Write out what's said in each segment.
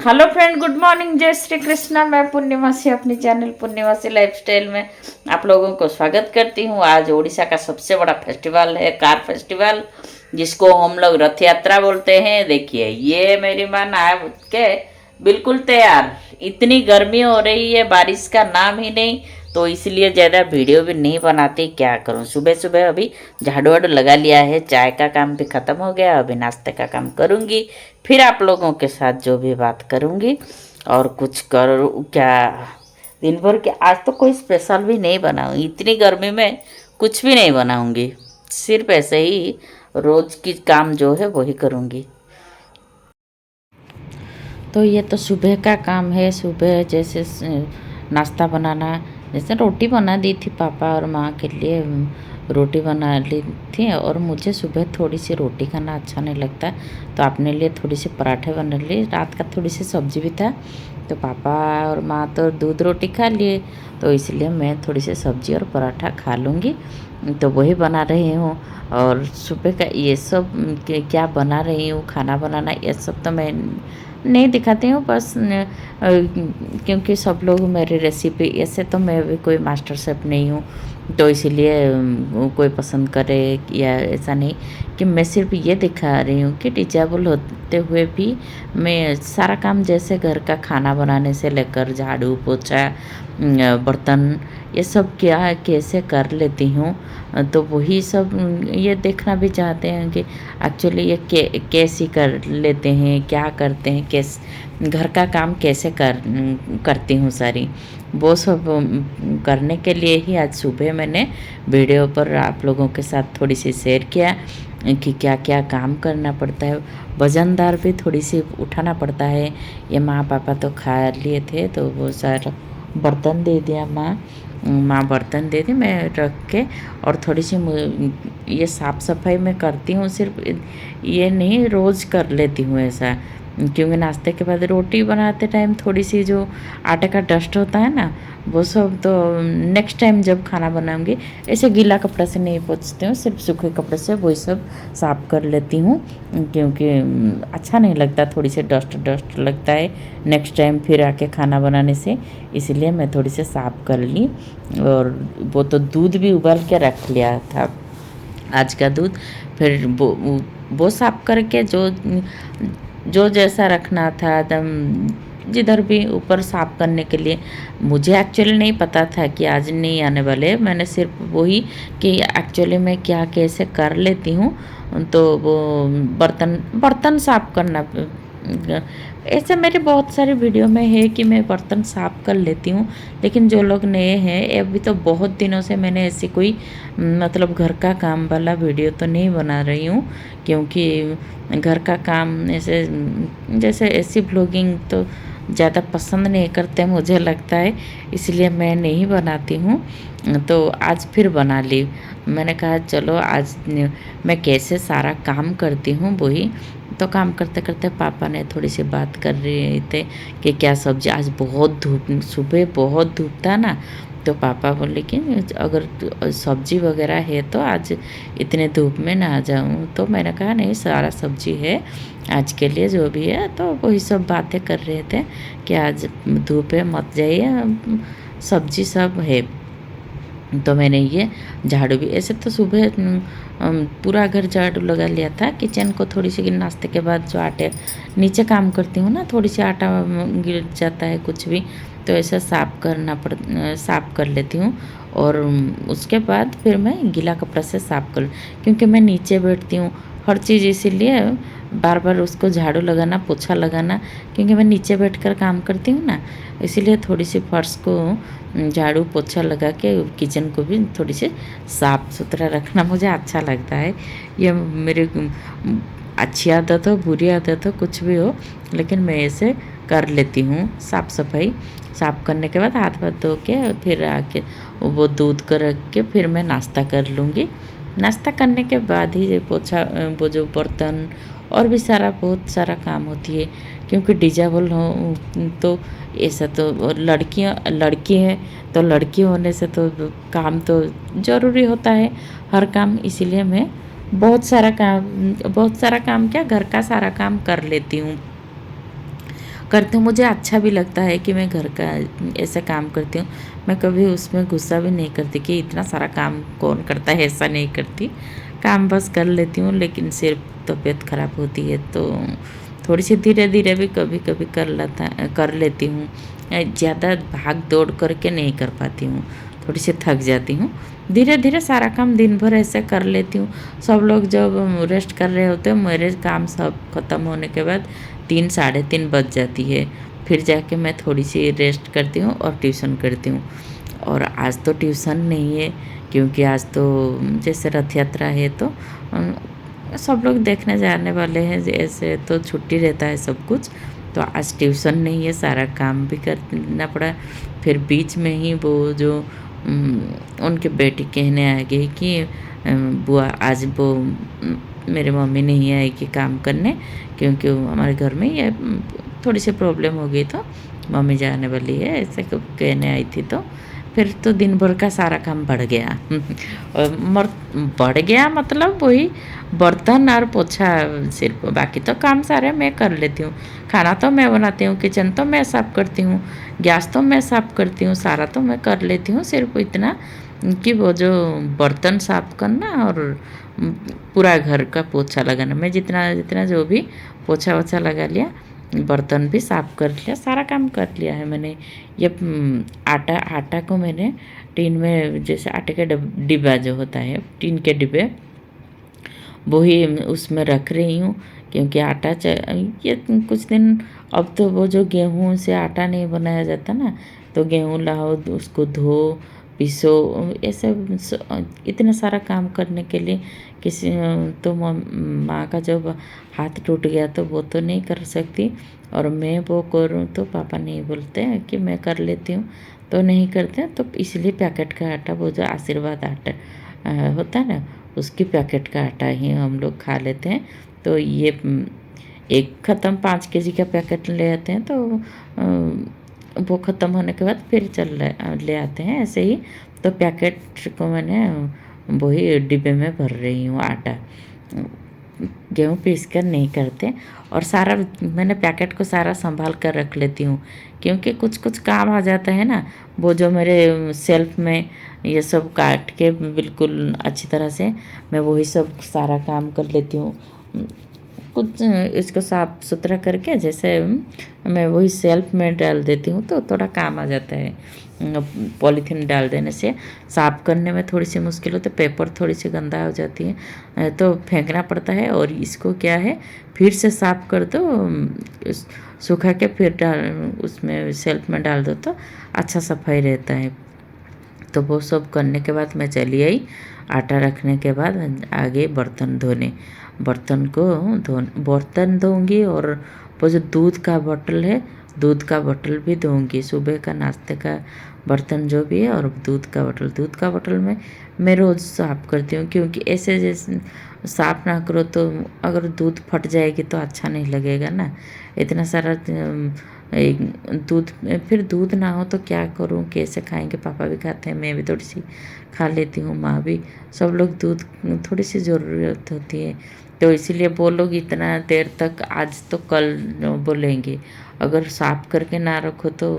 Hello friend, good morning, जय श्री कृष्णा। मैं पूर्णिमासी अपनी चैनल पूर्णिमासी लाइफस्टाइल में आप लोगों को स्वागत करती हूँ। आज उड़ीसा का सबसे बड़ा फेस्टिवल है कार फेस्टिवल, जिसको हम लोग रथ यात्रा बोलते हैं। देखिए, ये मेरी माँ नहा के बिल्कुल तैयार। इतनी गर्मी हो रही है, बारिश का नाम ही नहीं, तो इसलिए ज़्यादा वीडियो भी नहीं बनाती। क्या करूँ, सुबह सुबह अभी झाड़ू वाड़ू लगा लिया है, चाय का काम भी ख़त्म हो गया, अभी नाश्ते का काम करूँगी, फिर आप लोगों के साथ जो भी बात करूँगी और कुछ करूँ क्या दिन भर के। आज तो कोई स्पेशल भी नहीं बनाऊँगी, इतनी गर्मी में कुछ भी नहीं बनाऊँगी, सिर्फ ऐसे ही रोज़ की काम जो है वही करूँगी। तो ये तो सुबह का काम है। सुबह जैसे नाश्ता बनाना, जैसे रोटी बना दी थी पापा और माँ के लिए, रोटी बना ली थी। और मुझे सुबह थोड़ी सी रोटी खाना अच्छा नहीं लगता, तो अपने लिए थोड़ी सी पराठे बना लिए। रात का थोड़ी सी सब्जी भी था, तो पापा और माँ तो दूध रोटी खा लिए, तो इसलिए मैं थोड़ी सी सब्जी और पराठा खा लूँगी। तो वही बना रही हूँ। और सुबह का ये सब क्या बना रही हूँ, खाना बनाना ये सब तो मैं नहीं दिखाती हूँ, बस क्योंकि सब लोग मेरी रेसिपी, ऐसे तो मैं भी कोई मास्टर शेफ़ नहीं हूँ, तो इसीलिए कोई पसंद करे या ऐसा नहीं, कि मैं सिर्फ ये दिखा रही हूँ कि डिजेबल होते हुए भी मैं सारा काम, जैसे घर का खाना बनाने से लेकर झाड़ू पोछा बर्तन, ये सब क्या कैसे कर लेती हूँ। तो वही सब ये देखना भी चाहते हैं कि एक्चुअली ये कैसे कर लेते हैं, क्या करते हैं, कैसे घर का काम कैसे करती हूँ सारी, वो सब करने के लिए ही आज सुबह मैंने वीडियो पर आप लोगों के साथ थोड़ी सी शेयर किया कि क्या क्या काम करना पड़ता है। वज़नदार भी थोड़ी सी उठाना पड़ता है। ये माँ पापा तो खा लिए थे, तो वो सारा बर्तन दे दिया माँ बर्तन दे दी, मैं रख के। और थोड़ी सी ये साफ़ सफाई मैं करती हूँ, सिर्फ ये नहीं रोज़ कर लेती हूँ ऐसा, क्योंकि नाश्ते के बाद रोटी बनाते टाइम थोड़ी सी जो आटे का डस्ट होता है ना, वो सब तो नेक्स्ट टाइम जब खाना बनाऊंगी ऐसे गीला कपड़ा से नहीं पोंछती हूँ, सिर्फ सूखे कपड़े से वही सब साफ़ कर लेती हूँ, क्योंकि अच्छा नहीं लगता, थोड़ी सी डस्ट डस्ट लगता है नेक्स्ट टाइम फिर आके खाना बनाने से, इसलिए मैं थोड़ी सी साफ़ कर ली। और वो तो दूध भी उबाल के रख लिया था, आज का दूध, फिर वो साफ़ करके जो जो जैसा रखना था एकदम, जिधर भी ऊपर साफ़ करने के लिए। मुझे एक्चुअली नहीं पता था कि आज नहीं आने वाले, मैंने सिर्फ वही कि एक्चुअली मैं क्या कैसे कर लेती हूँ, तो वो बर्तन बर्तन साफ़ करना, ऐसे मेरे बहुत सारे वीडियो में है कि मैं बर्तन साफ़ कर लेती हूँ। लेकिन जो लोग नए हैं, अभी तो बहुत दिनों से मैंने ऐसी कोई मतलब घर का काम वाला वीडियो तो नहीं बना रही हूँ, क्योंकि घर का काम ऐसे जैसे ऐसी ब्लॉगिंग तो ज़्यादा पसंद नहीं करते मुझे लगता है, इसलिए मैं नहीं बनाती हूँ। तो आज फिर बना ली, मैंने कहा चलो आज मैं कैसे सारा काम करती हूँ वही। तो काम करते करते पापा ने थोड़ी सी बात कर रहे थे कि क्या सब्जी, आज बहुत धूप, सुबह बहुत धूप था ना, तो पापा बोले कि अगर सब्जी वगैरह है तो आज इतने धूप में ना आ जाऊँ। तो मैंने कहा नहीं, सारा सब्जी है आज के लिए जो भी है। तो वही सब बातें कर रहे थे कि आज धूप है मत जाइए, सब्जी सब है। तो मैंने ये झाड़ू भी, ऐसे तो सुबह पूरा घर झाड़ू लगा लिया था। किचन को थोड़ी सी नाश्ते के बाद जो आटे नीचे काम करती हूँ ना, थोड़ी सी आटा गिर जाता है कुछ भी, तो ऐसा साफ़ कर लेती हूँ। और उसके बाद फिर मैं गीला कपड़ा से साफ़ कर, क्योंकि मैं नीचे बैठती हूँ हर चीज़, इसीलिए बार बार उसको झाड़ू लगाना पोछा लगाना, क्योंकि मैं नीचे बैठकर काम करती हूँ ना, इसीलिए थोड़ी सी फर्श को झाड़ू पोछा लगा के किचन को भी थोड़ी सी साफ़ सुथरा रखना मुझे अच्छा लगता है। ये मेरी अच्छी आदत हो बुरी आदत हो कुछ भी हो, लेकिन मैं ऐसे कर लेती हूँ साफ़ सफाई। साफ़ करने के बाद हाथ पाथ धो के फिर आके वो दूध को रख के फिर मैं नाश्ता कर लूँगी। नाश्ता करने के बाद ही पोछा, वो जो बर्तन और भी सारा बहुत सारा काम होती है, क्योंकि डिजेबल हो तो ऐसा तो लड़की हैं, तो लड़की होने से तो काम तो ज़रूरी होता है हर काम, इसीलिए मैं बहुत सारा काम क्या घर का सारा काम कर लेती हूँ। करती हूँ। मुझे अच्छा भी लगता है कि मैं घर का ऐसा काम करती हूँ। मैं कभी उसमें गुस्सा भी नहीं करती कि इतना सारा काम कौन करता है, ऐसा नहीं करती। काम बस कर लेती हूँ, लेकिन सिर्फ तबीयत ख़राब होती है तो थोड़ी सी धीरे धीरे भी कभी कभी कर लेती हूँ। ज़्यादा भाग दौड़ करके नहीं कर पाती हूँ, थोड़ी सी थक जाती हूँ। धीरे धीरे सारा काम दिन भर ऐसे कर लेती हूँ। सब लोग जब रेस्ट कर रहे होते हैं, मेरे काम सब ख़त्म होने के बाद 3 साढ़े 3 बज जाती है। फिर जाके मैं थोड़ी सी रेस्ट करती हूँ और ट्यूशन करती हूँ। और आज तो ट्यूशन नहीं है, क्योंकि आज तो जैसे रथ यात्रा है तो सब लोग देखने जाने वाले हैं, ऐसे तो छुट्टी रहता है सब कुछ। तो आज ट्यूशन नहीं है, सारा काम भी करना पड़ा। फिर बीच में ही वो जो उनके बेटी कहने आ गई कि बुआ आज वो मेरे मम्मी नहीं आएगी काम करने, क्योंकि हमारे घर में ये थोड़ी सी प्रॉब्लम हो गई, तो मम्मी जाने वाली है ऐसे कहने आई थी। तो फिर तो दिन भर का सारा काम बढ़ गया। और बढ़ गया मतलब वही बर्तन और पोछा सिर्फ, बाकी तो काम सारे मैं कर लेती हूँ। खाना तो मैं बनाती हूँ, किचन तो मैं साफ़ करती हूँ, गैस तो मैं साफ़ करती हूँ, सारा तो मैं कर लेती हूँ। सिर्फ इतना कि वो जो बर्तन साफ़ करना और पूरा घर का पोछा लगाना, मैं जितना जितना जो भी पोछा वोछा लगा लिया, बर्तन भी साफ़ कर लिया, सारा काम कर लिया है मैंने। ये आटा आटा को मैंने टीन में, जैसे आटे का डिब्बा जो होता है टीन के डिब्बे, वो ही उसमें रख रही हूँ। क्योंकि ये कुछ दिन, अब तो वो जो गेहूँ से आटा नहीं बनाया जाता ना, तो गेहूँ लाओ, उसको धो, पीसो, ऐसे इतना सारा काम करने के लिए किसी तो माँ का जब हाथ टूट गया तो वो तो नहीं कर सकती, और मैं वो करूँ तो पापा नहीं बोलते हैं कि मैं कर लेती हूँ, तो नहीं करते। तो इसलिए पैकेट का आटा, वो जो आशीर्वाद आटा होता है ना, उसकी पैकेट का आटा ही हम लोग खा लेते हैं। तो ये एक ख़त्म 5 केजी का पैकेट ले आते हैं, तो वो ख़त्म होने के बाद फिर ले आते हैं ऐसे ही। तो पैकेट को मैंने वही डिब्बे में भर रही हूँ आटा, गेहूँ पीस कर नहीं करते। और सारा मैंने पैकेट को सारा संभाल कर रख लेती हूँ, क्योंकि कुछ कुछ काम आ जाता है ना, वो जो मेरे सेल्फ में ये सब काट के बिल्कुल अच्छी तरह से मैं वही सब सारा काम कर लेती हूँ। कुछ इसको साफ़ सुथरा करके जैसे मैं वही सेल्फ में डाल देती हूँ, तो थोड़ा काम आ जाता है। पॉलीथीन डाल देने से साफ़ करने में थोड़ी सी मुश्किल होती है, पेपर थोड़ी सी गंदा हो जाती है तो फेंकना पड़ता है। और इसको क्या है, फिर से साफ़ कर दो, सुखा के फिर उसमें सेल्फ में डाल दो तो अच्छा सफाई रहता है। तो वो सब करने के बाद मैं चली आई, आटा रखने के बाद आगे बर्तन धोने। बर्तन धोऊंगी, और वो जो दूध का बोतल है, दूध का बोतल भी धोऊंगी। सुबह का नाश्ते का बर्तन जो भी है, और दूध का बोतल में मैं रोज़ साफ़ करती हूँ, क्योंकि ऐसे जैसे साफ़ ना करो तो अगर दूध फट जाएगी तो अच्छा नहीं लगेगा ना। इतना सारा दूध, फिर दूध ना हो तो क्या करूँ, कैसे खाएंगे। पापा भी खाते हैं, मैं भी थोड़ी सी खा लेती हूँ, माँ भी, सब लोग दूध थोड़ी सी ज़रूरत होती है। तो इसीलिए वो लोग इतना देर तक, आज तो कल बोलेंगे, अगर साफ़ करके ना रखो तो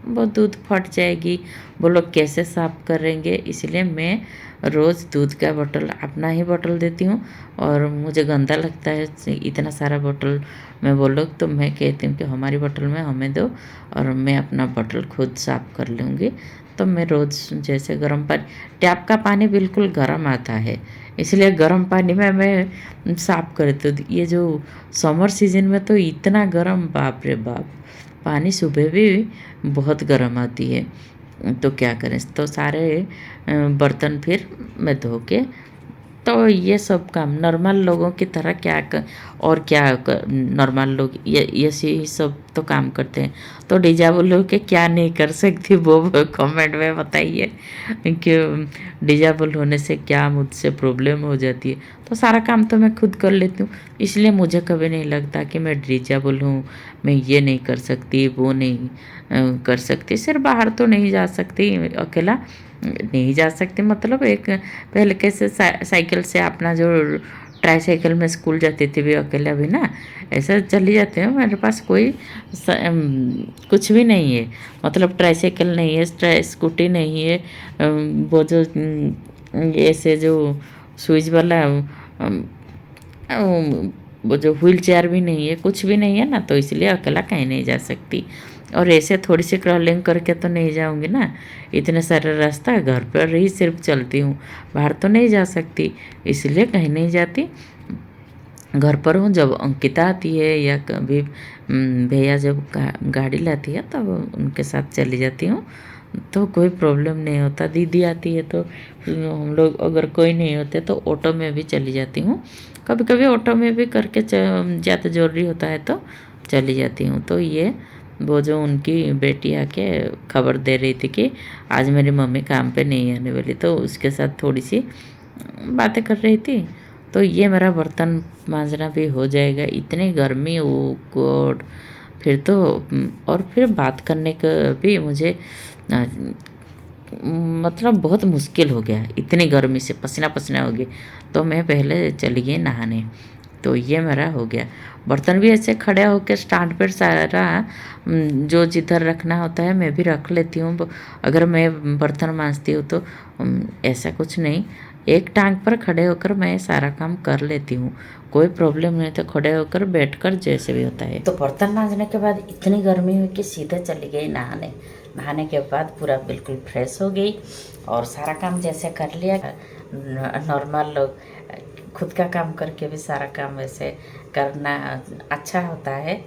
वो दूध फट जाएगी, वो लोग कैसे साफ़ करेंगे। इसलिए मैं रोज़ दूध का बोतल, अपना ही बोतल देती हूँ। और मुझे गंदा लगता है इतना सारा बोतल मैं वो लोग, तो मैं कहती हूँ कि हमारी बोतल में हमें दो, और मैं अपना बोतल खुद साफ़ कर लूँगी। तो मैं रोज़ जैसे गर्म पानी, टैप का पानी बिल्कुल गर्म आता है, इसलिए गर्म पानी में मैं साफ़ करती हूँ। ये जो समर सीजन में तो इतना गर्म, बाप रे बाप, पानी सुबह भी बहुत गर्म आती है। तो क्या करें, तो सारे बर्तन फिर मैं धो के, तो ये सब काम नॉर्मल लोगों की तरह और क्या नॉर्मल लोग ये ही सब तो काम करते हैं। तो डिजाबल लोग के क्या नहीं कर सकती, वो कमेंट में बताइए कि डिजाबल होने से क्या मुझसे प्रॉब्लम हो जाती है। तो सारा काम तो मैं खुद कर लेती हूँ, इसलिए मुझे कभी नहीं लगता कि मैं डिजाबल हूँ, मैं ये नहीं कर सकती, वो नहीं कर सकती। सिर्फ बाहर तो नहीं जा सकती अकेला, नहीं जा सकती मतलब एक पहले कैसे साइकिल से अपना जो ट्राईसाइकिल में स्कूल जाती थी भी अकेले, अभी ना ऐसे चली जाती हूँ। मेरे पास कोई कुछ भी नहीं है, मतलब ट्राईसाइकिल नहीं है, स्कूटी नहीं है, वो जो ऐसे जो स्विच वाला वो जो व्हील चेयर भी नहीं है, कुछ भी नहीं है ना, तो इसलिए अकेला कहीं नहीं जा सकती। और ऐसे थोड़ी सी क्रॉलिंग करके तो नहीं जाऊंगी ना, इतने सारे रास्ता घर पर ही सिर्फ चलती हूँ, बाहर तो नहीं जा सकती, इसलिए कहीं नहीं जाती। घर पर हूँ, जब अंकिता आती है या कभी भैया जब गाड़ी लाती है तब उनके साथ चली जाती हूँ, तो कोई प्रॉब्लम नहीं होता। दीदी आती है तो हम लोग, अगर कोई नहीं होते तो ऑटो में भी चली जाती हूँ, कभी कभी ऑटो में भी करके ज़्यादा ज़रूरी होता है तो चली जाती हूँ। तो ये वो जो उनकी बेटी आके खबर दे रही थी कि आज मेरी मम्मी काम पे नहीं आने वाली, तो उसके साथ थोड़ी सी बातें कर रही थी। तो ये मेरा बर्तन मांजना भी हो जाएगा। इतनी गर्मी, ओ गॉड, फिर तो और फिर बात करने का भी मुझे मतलब बहुत मुश्किल हो गया, इतनी गर्मी से पसीना पसीना हो गया। तो मैं पहले चली गई नहाने, तो ये मेरा हो गया। बर्तन भी ऐसे खड़े होकर स्टैंड पर सारा जो जिधर रखना होता है मैं भी रख लेती हूँ। अगर मैं बर्तन मांजती हूँ तो ऐसा कुछ नहीं, एक टांग पर खड़े होकर मैं सारा काम कर लेती हूँ, कोई प्रॉब्लम नहीं। तो खड़े होकर बैठकर जैसे भी होता है। तो बर्तन मांजने के बाद इतनी गर्मी हुई कि सीधे चली गई नहाने। नहाने के बाद पूरा बिल्कुल फ्रेश हो गई और सारा काम जैसे कर लिया। नॉर्मल लोग खुद का काम करके भी सारा काम वैसे करना अच्छा होता है।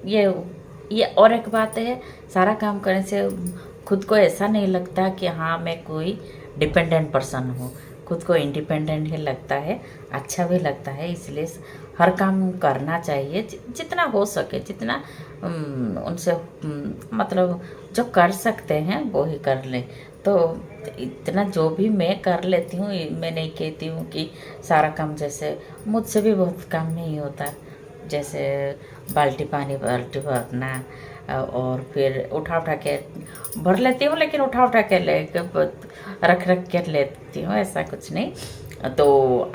ये और एक बात है, सारा काम करने से खुद को ऐसा नहीं लगता कि हाँ मैं कोई डिपेंडेंट पर्सन हूँ, खुद को इंडिपेंडेंट ही लगता है, अच्छा भी लगता है। इसलिए हर काम करना चाहिए, जितना हो सके, जितना उनसे मतलब जो कर सकते हैं वो ही कर ले। तो इतना जो भी मैं कर लेती हूँ, मैं नहीं कहती हूँ कि सारा काम, जैसे मुझसे भी बहुत काम नहीं होता, जैसे बाल्टी बाल्टी भरना और फिर उठा के भर लेती हूँ, लेकिन उठा के ले रख के लेती हूँ, ऐसा कुछ नहीं। तो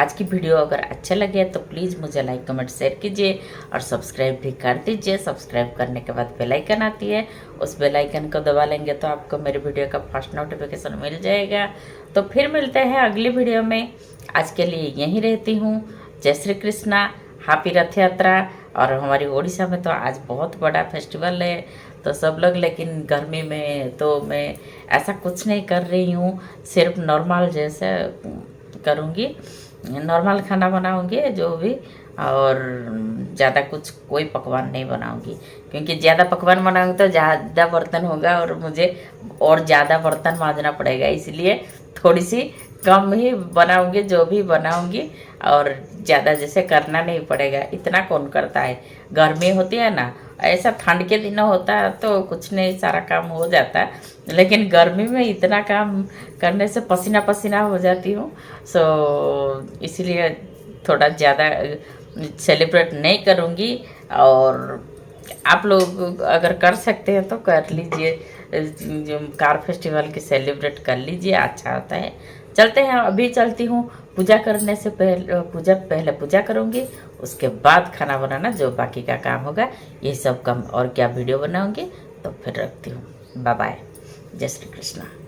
आज की वीडियो अगर अच्छा लगे तो प्लीज़ मुझे लाइक कमेंट शेयर कीजिए और सब्सक्राइब भी कर दीजिए। सब्सक्राइब करने के बाद बेल आइकन आती है, उस बेल आइकन को दबा लेंगे तो आपको मेरे वीडियो का फर्स्ट नोटिफिकेशन मिल जाएगा। तो फिर मिलते हैं अगली वीडियो में, आज के लिए यहीं रहती हूँ। जय श्री कृष्णा, हैप्पी रथ यात्रा। और हमारी उड़ीसा में तो आज बहुत बड़ा फेस्टिवल है, तो सब लोग, लेकिन गर्मी में तो मैं ऐसा कुछ नहीं कर रही हूँ, सिर्फ नॉर्मल जैसे करूँगी, नॉर्मल खाना बनाऊँगी जो भी, और ज़्यादा कुछ कोई पकवान नहीं बनाऊँगी, क्योंकि ज़्यादा पकवान बनाऊँगी तो ज़्यादा बर्तन होगा और मुझे और ज़्यादा बर्तन मांजना पड़ेगा, इसलिए थोड़ी सी कम ही बनाऊँगी जो भी बनाऊँगी, और ज़्यादा जैसे करना नहीं पड़ेगा। इतना कौन करता है, गर्मी होती है ना, ऐसा ठंड के दिन होता है तो कुछ नहीं, सारा काम हो जाता है, लेकिन गर्मी में इतना काम करने से पसीना पसीना हो जाती हूँ। सो इसलिए थोड़ा ज़्यादा सेलिब्रेट नहीं करूँगी। और आप लोग अगर कर सकते हैं तो कर लीजिए, जो कार फेस्टिवल की सेलिब्रेट कर लीजिए, अच्छा होता है। चलते हैं, अभी चलती हूँ। पूजा करने से पहले पूजा करूँगी, उसके बाद खाना बनाना जो बाकी का काम होगा, ये सब काम और क्या वीडियो बनाऊँगी। तो फिर रखती हूँ, बाय बाय, जय श्री कृष्णा।